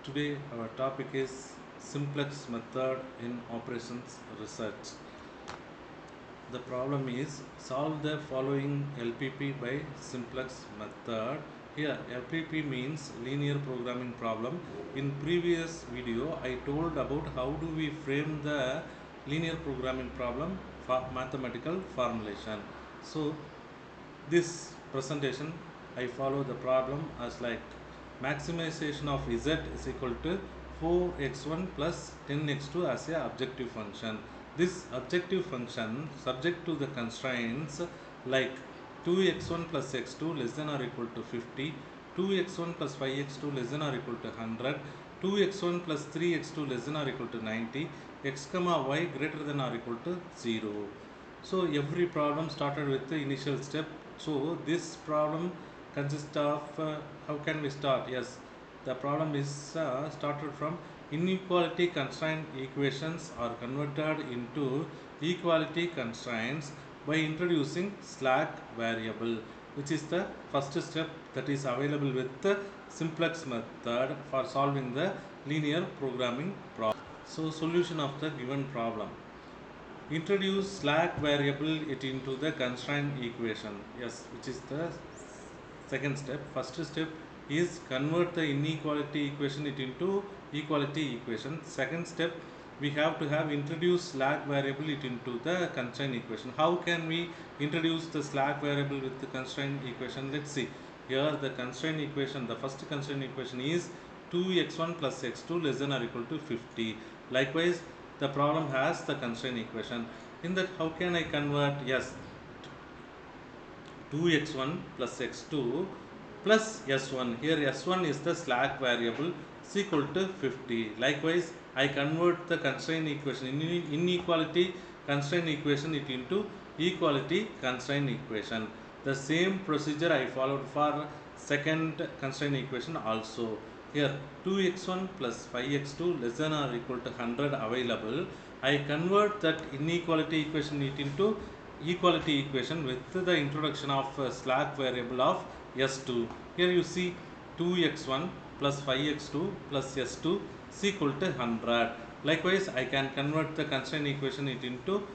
Today our topic is simplex method in operations research. The problem is solve the following LPP by simplex method. Here LPP means linear programming problem. In previous video I told about how do we frame the linear programming problem for mathematical formulation. So this presentation I follow the problem as like maximization of z is equal to 4x1 plus 10x2 as a objective function. This objective function subject to the constraints like 2x1 plus x2 less than or equal to 50, 2x1 plus 5x2 less than or equal to 100, 2x1 plus 3x2 less than or equal to 90, x comma y greater than or equal to 0. So every problem started with the initial step. So this problem consists of how can we start? Yes, the problem is started from inequality constraint equations are converted into equality constraints by introducing slack variable, which is the first step that is available with the simplex method for solving the linear programming problem. So solution of the given problem: introduce slack variable it into the constraint equation. Yes, which is the second step. First step is convert the inequality equation it into equality equation. Second step, we have to have introduce slack variable it into the constraint equation. How can we introduce the slack variable with the constraint equation? Let's see. Here the constraint equation, the first constraint equation is 2x1 plus x2 less than or equal to 50. Likewise, the problem has the constraint equation. In that, how can I convert? Yes, 2x1 plus x2 plus s1. Here s1 is the slack variable, is equal to 50. Likewise, I convert the constraint equation inequality constraint equation it into equality constraint equation. The same procedure I followed for second constraint equation also. Here 2x1 plus 5x2 less than or equal to 100 available. I convert that inequality equation it into equality equation with the introduction of slack variable of s2. Here you see 2x1 plus 5x2 plus s2 is equal to 100. Likewise, I can convert the constraint equation it into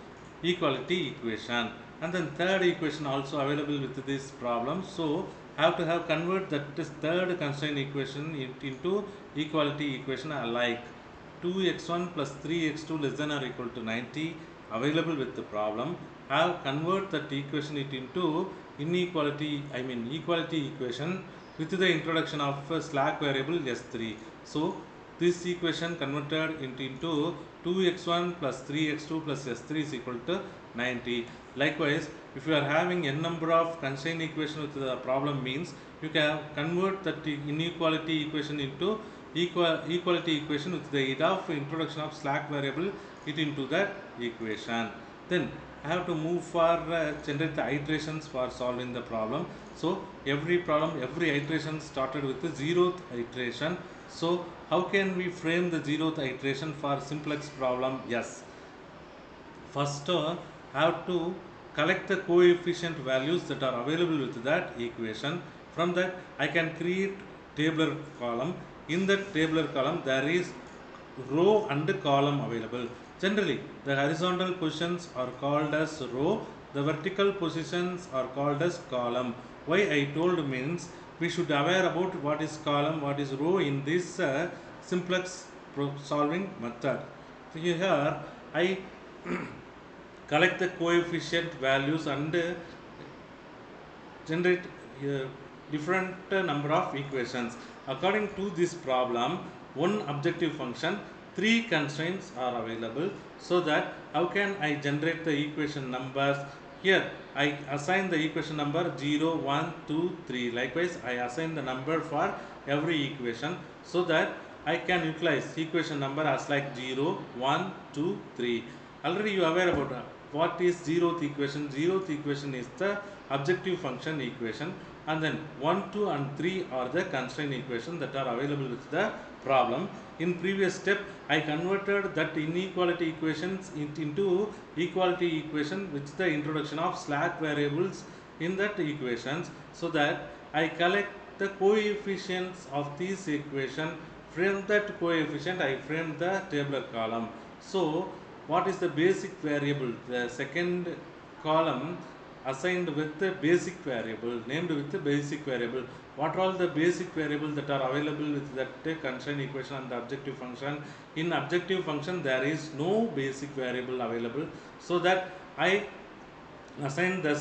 equality equation. And then third equation also available with this problem. So have to have convert that third constraint equation into equality equation like 2x1 plus 3x2 less than or equal to 90 available with the problem. Have convert that equation it into inequality, equality equation with the introduction of slack variable s3. So this equation converted into 2x1 plus 3x2 plus s3 is equal to 90. Likewise, if you are having n number of constraint equation with the problem, means you can convert that inequality equation into equality equation with the aid of introduction of slack variable it into that equation. Then I have to move for generate the iterations for solving the problem. So every problem, every iteration started with the zeroth iteration. So how can we frame the zeroth iteration for simplex problem? Yes, first have to collect the coefficient values that are available with that equation. From that I can create tabular column. In that tabular column there is row and column available. Generally the horizontal positions are called as row, the vertical positions are called as column. Why I told means we should aware about what is column, what is row in this simplex solving method. So here I collect the coefficient values and generate different number of equations. According to this problem, one objective function, three constraints are available. So that how can I generate the equation numbers? Here I assign the equation number 0, 1, 2, 3. Likewise, I assign the number for every equation so that I can utilize equation number as like 0, 1, 2, 3. Already you are aware about what is zeroth equation. Zeroth equation is the objective function equation, and then 1, 2 and 3 are the constraint equation that are available with the problem. In previous step I converted that inequality equations into equality equation with the introduction of slack variables in that equations, so that I collect the coefficients of these equation from that coefficient I framed the tabular column. So what is the basic variable? The second column assigned with the basic variable, named with the basic variable. What are all the basic variables that are available with that constraint equation and the objective function? In objective function there is no basic variable available, so that I assign the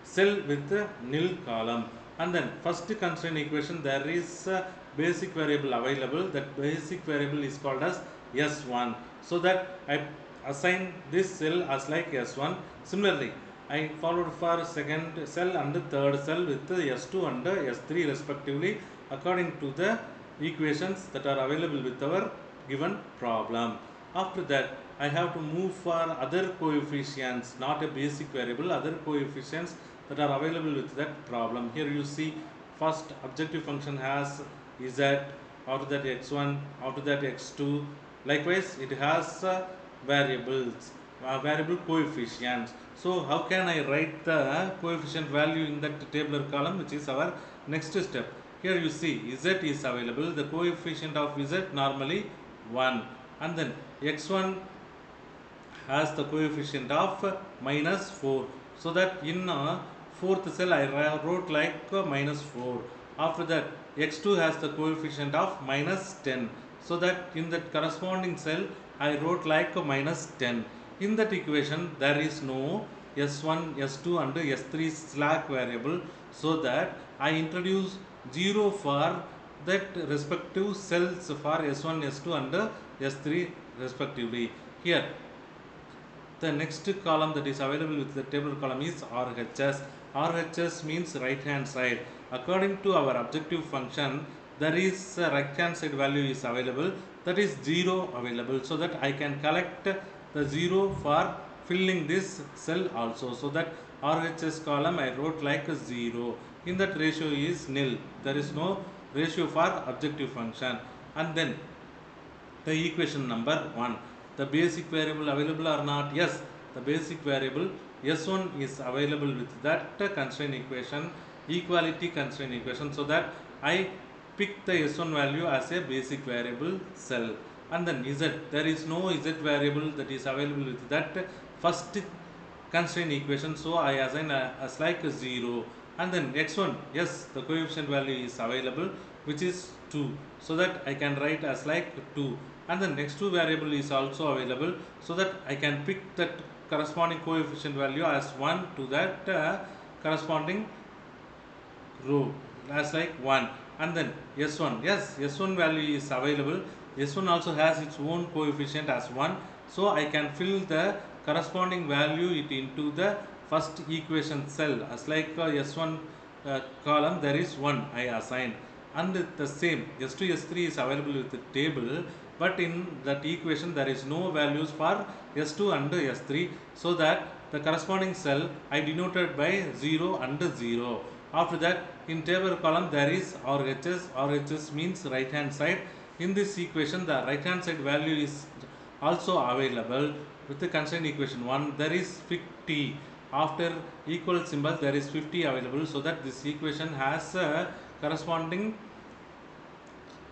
cell with the nil column. And then first constraint equation, there is a basic variable available. That basic variable is called as S1, so that I assign this cell as like S1. Similarly, I followed for second cell and the third cell with the S2 and S3 respectively, according to the equations that are available with our given problem. After that, I have to move for other coefficients, not a basic variable, other coefficients that are available with that problem. Here you see, first objective function has z, after that x1, after that x2. Likewise, it has variables, variable coefficients. So how can I write the coefficient value in that tabular column, which is our next step. Here you see z is available, the coefficient of z normally 1, and then x1 has the coefficient of minus 4, so that in fourth cell I wrote like minus 4. After that, x2 has the coefficient of minus 10, so that in that corresponding cell I wrote like minus 10. In that equation there is no s1, s2 and s3 slack variable, so that I introduce 0 for that respective cells for s1, s2 and s3 respectively. Here the next column that is available with the table column is RHS. RHS means right hand side. According to our objective function, there is a right hand side value is available, that is 0 available, so that I can collect the 0 for filling this cell also, so that RHS column I wrote like a 0. In that ratio is nil, there is no ratio for objective function. And then the equation number 1, the basic variable available or not? Yes, the basic variable S1 is available with that constraint equation, equality constraint equation, so that I pick the S1 value as a basic variable cell. And then Z, there is no Z variable that is available with that first constraint equation, so I assign as like 0. And then x1, yes, the coefficient value is available, which is 2, so that I can write as like 2. And the next 2 variable is also available, so that I can pick that corresponding coefficient value as 1 to that corresponding row as like 1. And then s1, yes, s1 value is available, s1 also has its own coefficient as 1, so I can fill the corresponding value it into the first equation cell as like s1 column there is 1 I assign. And the same s2, s3 is available with the table, but in that equation there is no values for s2 and s3, so that the corresponding cell I denoted by 0 and 0. After that, in table column there is RHS. RHS means right hand side. In this equation the right hand side value is also available with the constraint equation 1. There is 50. After equal symbol there is 50 available, so that this equation has a corresponding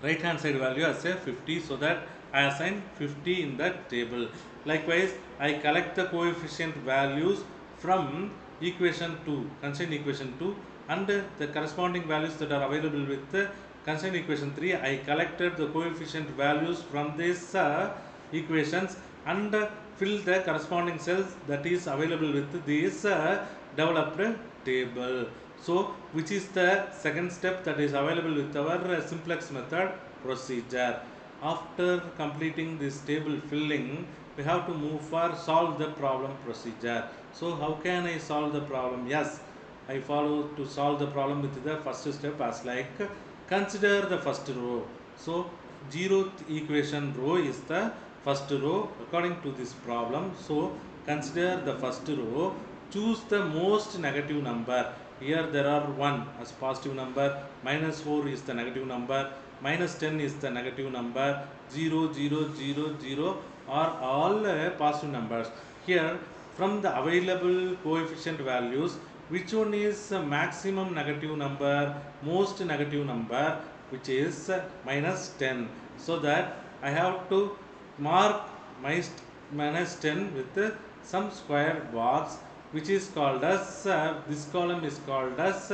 right hand side value as a 50, so that I assign 50 in that table. Likewise, I collect the coefficient values from equation 2, constraint equation 2, and the corresponding values that are available with the constraint equation 3. I collected the coefficient values from these equations and fill the corresponding cells that is available with this developed table. So, which is the second step that is available with our simplex method procedure. After completing this table filling, we have to move for solve the problem procedure. So, how can I solve the problem? Yes, I follow to solve the problem with the first step as like consider the first row. So, zeroth equation row is the first row according to this problem. So, consider the first row, choose the most negative number. Here there are 1 as positive number, minus 4 is the negative number, minus 10 is the negative number, 0, 0, 0, 0 are all positive numbers. Here from the available coefficient values, which one is maximum negative number, most negative number, which is minus 10. So that I have to mark minus 10 with some square box, which is called as this column is called as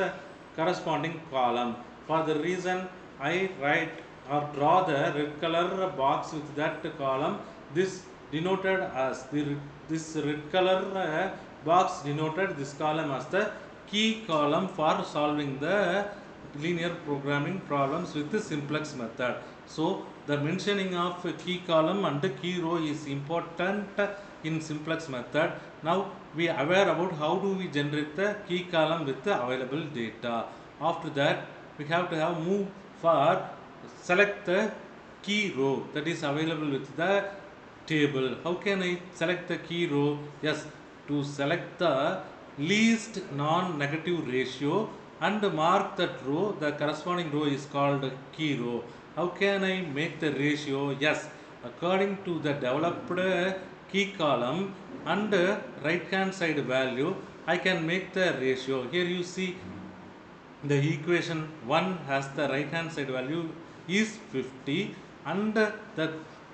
corresponding column. For the reason I write or draw the red color box with that column, this denoted as this red color box denoted this column as the key column for solving the linear programming problems with the simplex method. So the mentioning of key column and key row is important in simplex method. Now we are aware about how do we generate the key column with the available data. After that we have to have move for select the key row that is available with the table. How can I select the key row? Yes, to select the least non-negative ratio and mark that row, the corresponding row is called key row. How can I make the ratio? Yes, according to the developed key column and right hand side value, I can make the ratio. Here you see the equation 1 has the right hand side value is 50 and the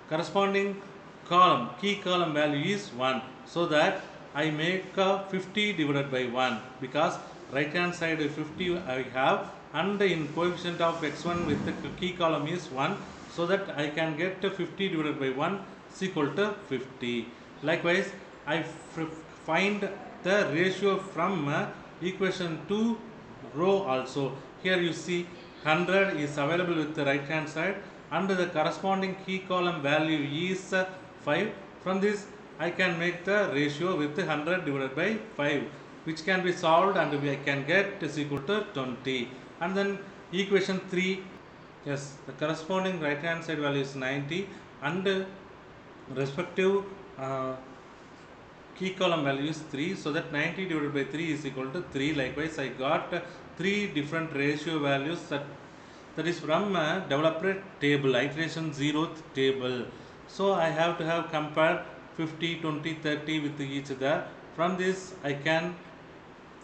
corresponding column key column value is 1. So that I make 50 divided by 1 because right hand side 50 I have and in coefficient of x1 with the key column is 1. So that I can get 50 divided by 1 is equal to 50. Likewise, I find the ratio from equation 2 row also. Here you see 100 is available with the right hand side and the corresponding key column value is 5. From this I can make the ratio with 100 divided by 5, which can be solved and I can get is equal to 20. And then equation 3, yes, the corresponding right hand side value is 90 and respective key column value is 3. So that 90 divided by 3 is equal to 3. Likewise, I got 3 different ratio values that is from developed table, iteration 0th table. So I have to have compared 50, 20, 30 with each other. From this I can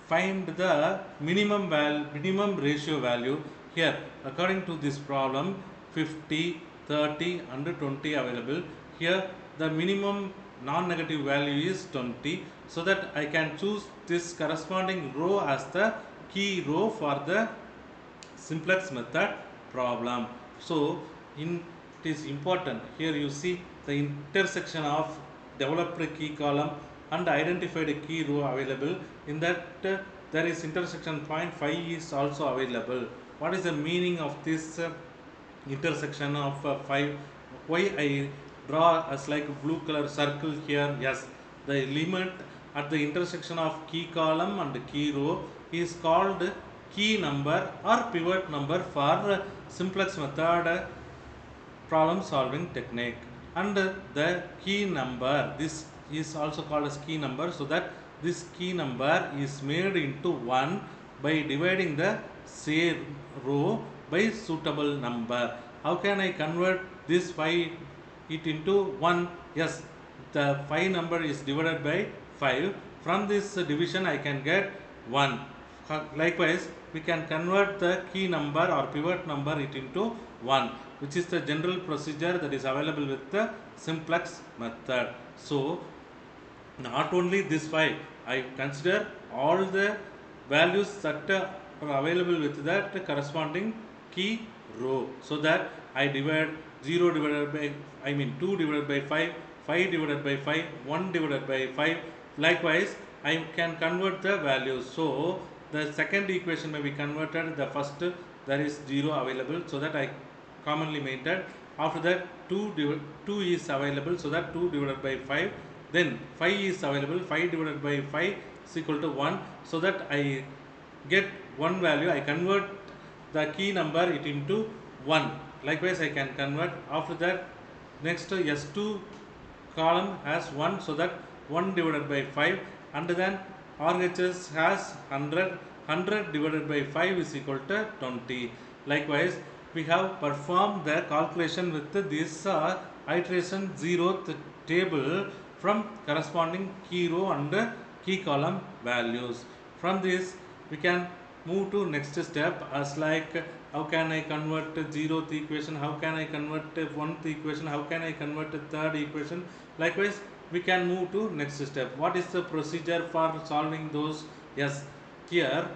find the minimum ratio value. Here according to this problem 50, 30 and 20 available. Here the minimum non-negative value is 20. So that I can choose this corresponding row as the key row for the simplex method problem. So it is important. Here you see the intersection of developed key column and identified key row available. In that there is intersection point 5 is also available. What is the meaning of this intersection of 5? Why I draw as like blue color circle here? Yes, the limit at the intersection of key column and key row is called key number or pivot number for simplex method problem solving technique. And the key number, this is also called as key number. So that this key number is made into 1 by dividing the same row by suitable number. How can I convert this 5 it into 1? Yes, the 5 number is divided by 5. From this division I can get 1. Likewise, we can convert the key number or pivot number it into 1, which is the general procedure that is available with the simplex method. So not only this 5, I consider all the values that are available with that corresponding key row. So that I divide 0 divided by 2 divided by 5, 5 divided by 5, 1 divided by 5. Likewise, I can convert the values. So the second equation may be converted. The first there is 0 available, so that I commonly maintain. After that 2 is available, so that 2 divided by 5. Then 5 is available, 5 divided by 5 is equal to 1. So that I get one value, I convert the key number it into 1. Likewise, I can convert. After that, next S2 column has 1, so that 1 divided by 5, and then RHS has 100. 100 divided by 5 is equal to 20. Likewise, we have performed the calculation with this iteration 0th table from corresponding key row and key column values. From this, we can move to next step as like how can I convert zeroth equation, how can I convert one equation, how can I convert a third equation. Likewise, we can move to next step. What is the procedure for solving those? Yes, here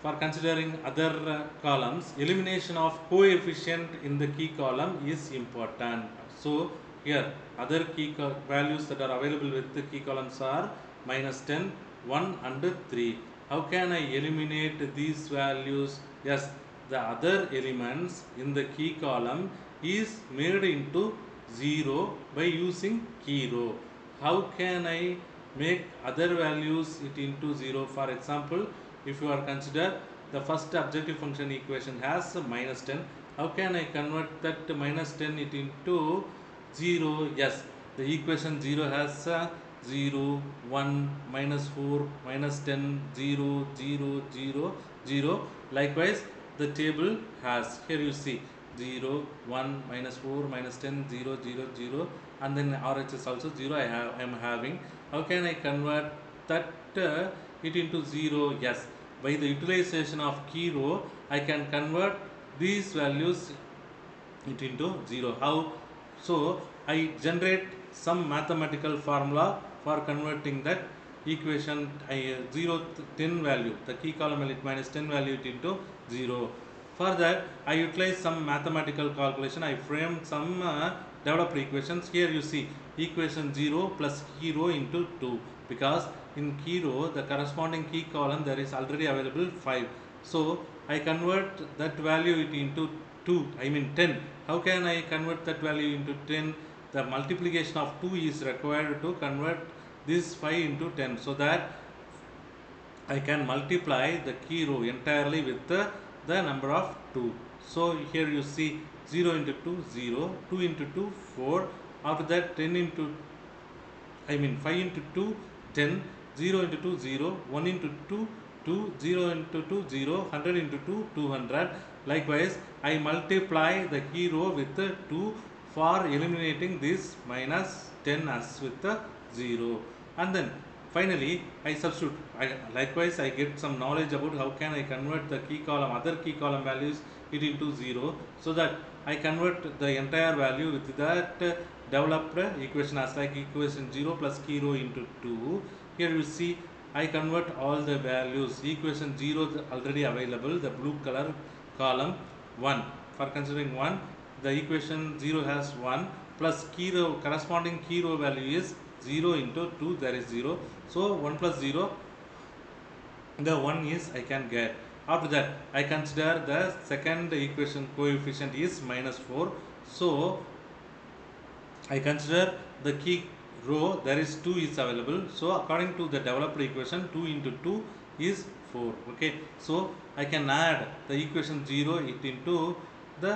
for considering other columns, elimination of coefficient in the key column is important. So here other key values that are available with the key columns are -10, 1 and 3. How can I eliminate these values? Yes, the other elements in the key column is made into 0 by using key row. How can I make other values it into 0? For example, if you are consider the first objective function equation has -10, how can I convert that -10 it into 0? Yes, the equation 0 has 0, 1, -4, -10, 0, 0, 0, 0. Likewise, the table has, here you see 0, 1, -4, -10, 0, 0, 0, and then RHS also 0 I am having. How can I convert that it into 0? Yes, by the utilization of key row I can convert these values it into 0. How? So I generate some mathematical formula for converting that equation 0 10 value, the key column element -10 value it into 0. For that I utilize some mathematical calculation. I frame some developed equations. Here you see equation 0 plus key row into 2, because in key row the corresponding key column there is already available 5. So I convert that value it into 2, I mean 10. How can I convert that value into 10? The multiplication of 2 is required to convert this 5 into 10, so that I can multiply the key row entirely with the number of 2. So here you see 0 into 2 0, 2 into 2 4, after that 10 into 5 into 2 10, 0 into 2 0, 1 into 2 2, 0 into 2 0, 100 into 2 200. Likewise, I multiply the key row with the 2 for eliminating this -10 as with the 0, and then finally I substitute. Likewise, I get some knowledge about how can I convert the key column, other key column values it into 0, so that I convert the entire value with that developed equation as like equation 0 plus key row into 2. Here you see I convert all the values. Equation 0 is already available, the blue color column 1. For considering 1, the equation 0 has 1 plus key row, corresponding key row value is 0 into 2, there is 0. So 1 plus 0, the 1 is I can get. After that I consider the second equation coefficient is -4. So I consider the key row there is 2 is available. So according to the developed equation 2 into 2 is 4. Okay, so I can add the equation 0 it into the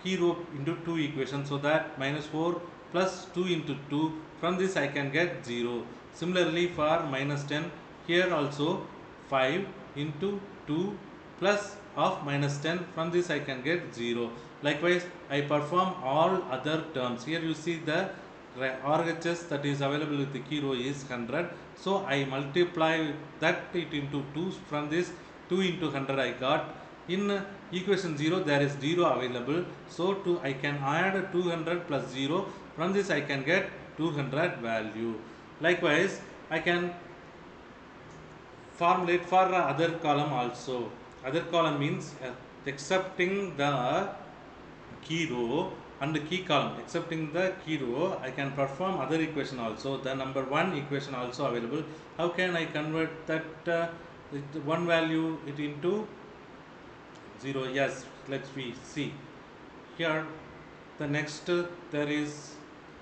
key row into 2 equations, so that -4 plus 2 into 2, from this I can get 0. Similarly for -10, here also 5 into 2 plus of -10, from this I can get 0. Likewise, I perform all other terms. Here you see the RHS that is available with the key row is 100. So I multiply that it into 2. From this 2 into 100 I got. In equation 0 there is 0 available. So I can add 200 plus 0. From this I can get 200 value. Likewise, I can formulate for other column also. Other column means excepting the key row and the key column, excepting the key row I can perform other equation also. The number 1 equation also available. How can I convert that one value it into 0? Yes, let's see here. The next there is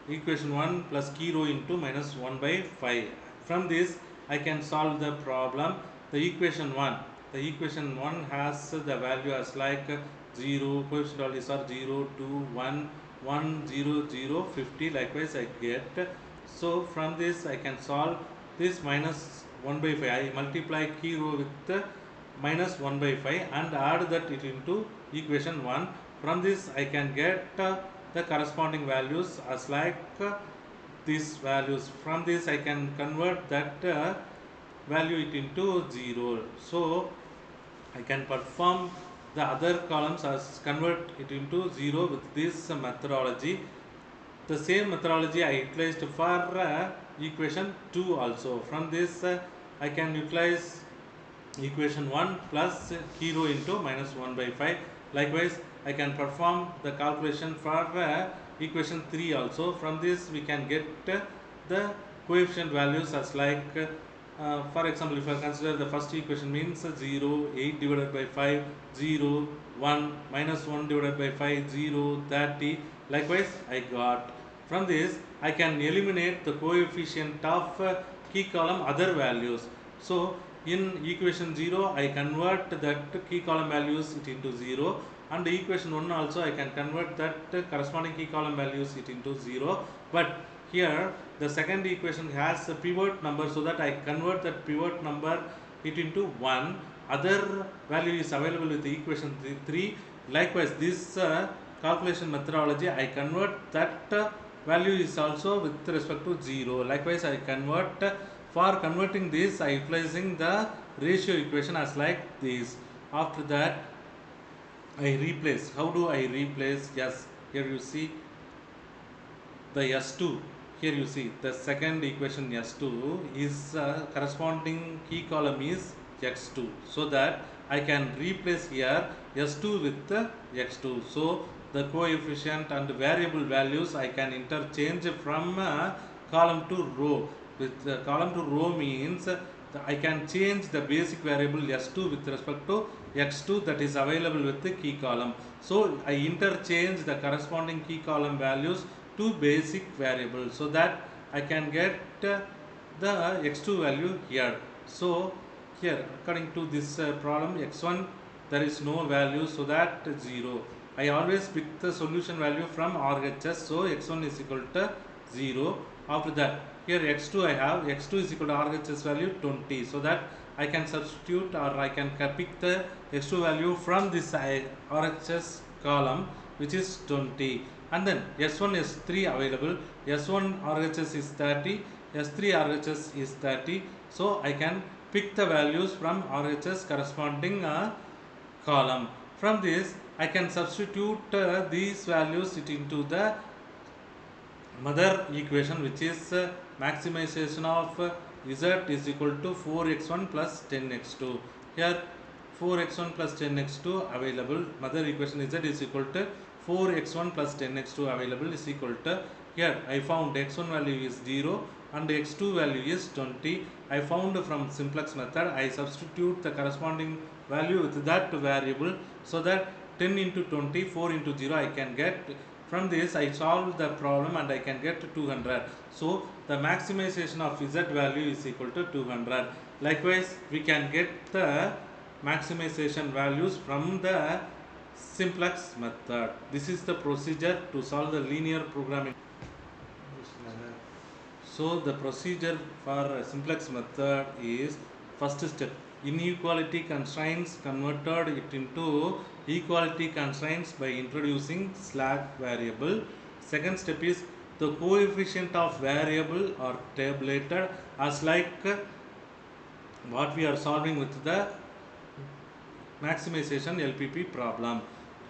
equation 1 plus key row into -1 by 5. From this I can solve the problem. The equation 1 has the value as like 0, coefficient values are 0, 2, 1, 1, 0, 0, 50. Likewise I get. So from this I can solve this -1 by 5. I multiply key row with -1 by 5 and add that it into equation 1. From this I can get the corresponding values as like these values. From this I can convert that value it into 0. So I can perform the other columns as convert it into 0 with this methodology. The same methodology I utilized for equation 2 also. From this I can utilize equation 1 plus key row into minus 1 by 5. Likewise, I can perform the calculation for equation 3 also. From this we can get the coefficient values as like for example, if I consider the first equation means 0, 8 divided by 5, 0, 1, minus 1 divided by 5, 0, 30. Likewise, I got. From this, I can eliminate the coefficient of key column other values. So, in equation 0, I convert that key column values it into 0, and equation 1 also I can convert that corresponding key column values it into 0. But here the second equation has a pivot number, so that I convert that pivot number it into 1. Other value is available with the equation 3. Likewise, this calculation methodology I convert that value is also with respect to 0. Likewise, I convert for converting this I utilizing the ratio equation as like this. After that I replace. How do I replace? Yes, here you see the S2. Here you see the second equation S2 is corresponding key column is X2, so that I can replace here S2 with X2. So the coefficient and variable values I can interchange from column to row. With column to row means I can change the basic variable S2 with respect to X2 that is available with the key column. So I interchange the corresponding key column values to basic variables, so that I can get the X2 value here. So here, according to this problem, X1 there is no value, so that 0. I always pick the solution value from RHS, so X1 is equal to 0. After that, here X2 I have, X2 is equal to RHS value 20, so that I can substitute, or I can pick the X2 value from this RHS column, which is 20. And then S1 S3 available. S1 RHS is 30, S3 RHS is 30. So I can pick the values from RHS corresponding column. From this I can substitute these values into the mother equation, which is maximization of z is equal to 4x1 plus 10x2. Here 4x1 plus 10x2 available. Mother equation z is equal to 4x1 plus 10x2 available is equal to, here I found x1 value is 0 and x2 value is 20. I found from simplex method, I substitute the corresponding value with that variable, so that 10 into 20, 4 into 0 I can get. From this I solve the problem and I can get 200. So the maximization of z value is equal to 200. Likewise, we can get the maximization values from the simplex method. This is the procedure to solve the linear programming. So the procedure for simplex method is: first step, inequality constraints converted it into equality constraints by introducing slack variable. Second step is the coefficient of variable are tabulated as like what we are solving with the maximization LPP problem.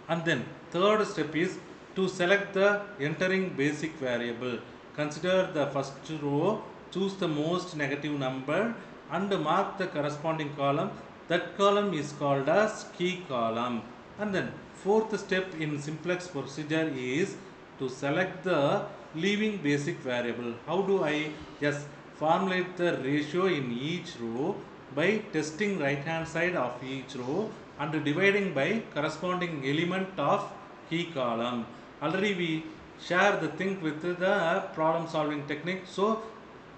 And then third step is to select the entering basic variable. Consider the first row, choose the most negative number and mark the corresponding column. That column is called as key column. And then fourth step in simplex procedure is to select the leaving basic variable. How do I? Yes, formulate the ratio in each row by testing right hand side of each row and dividing by corresponding element of key column. Already we share the thing with the problem solving technique, so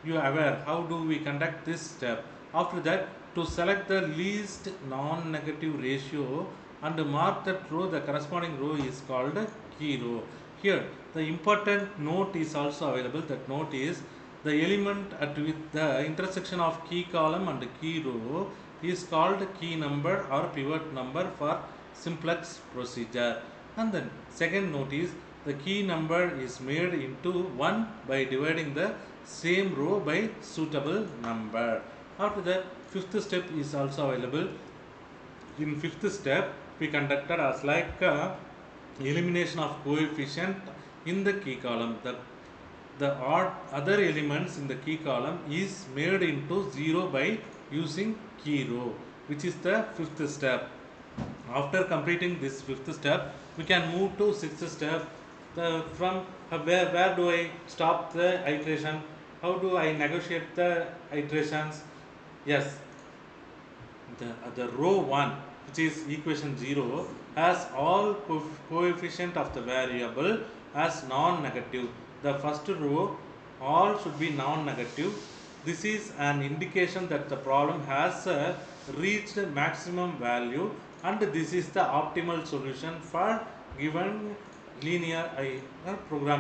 you are aware how do we conduct this step. After that, to select the least non-negative ratio and mark that row, the corresponding row is called key row. Here the important note is also available. That note is the element at with the intersection of key column and key row is called key number or pivot number for simplex procedure. And then second note is the key number is made into 1 by dividing the same row by suitable number. After that, fifth step is also available. In fifth step, we conducted as like elimination of coefficient in the key column. The odd other elements in the key column is made into 0 by using key row, which is the fifth step. After completing this fifth step, we can move to sixth step. From where do I stop the iteration? How do I negotiate the iterations? Yes, the row 1, which is equation 0, has all coefficient of the variable as non-negative. The first row all should be non-negative. This is an indication that the problem has reached maximum value, and this is the optimal solution for given linear program.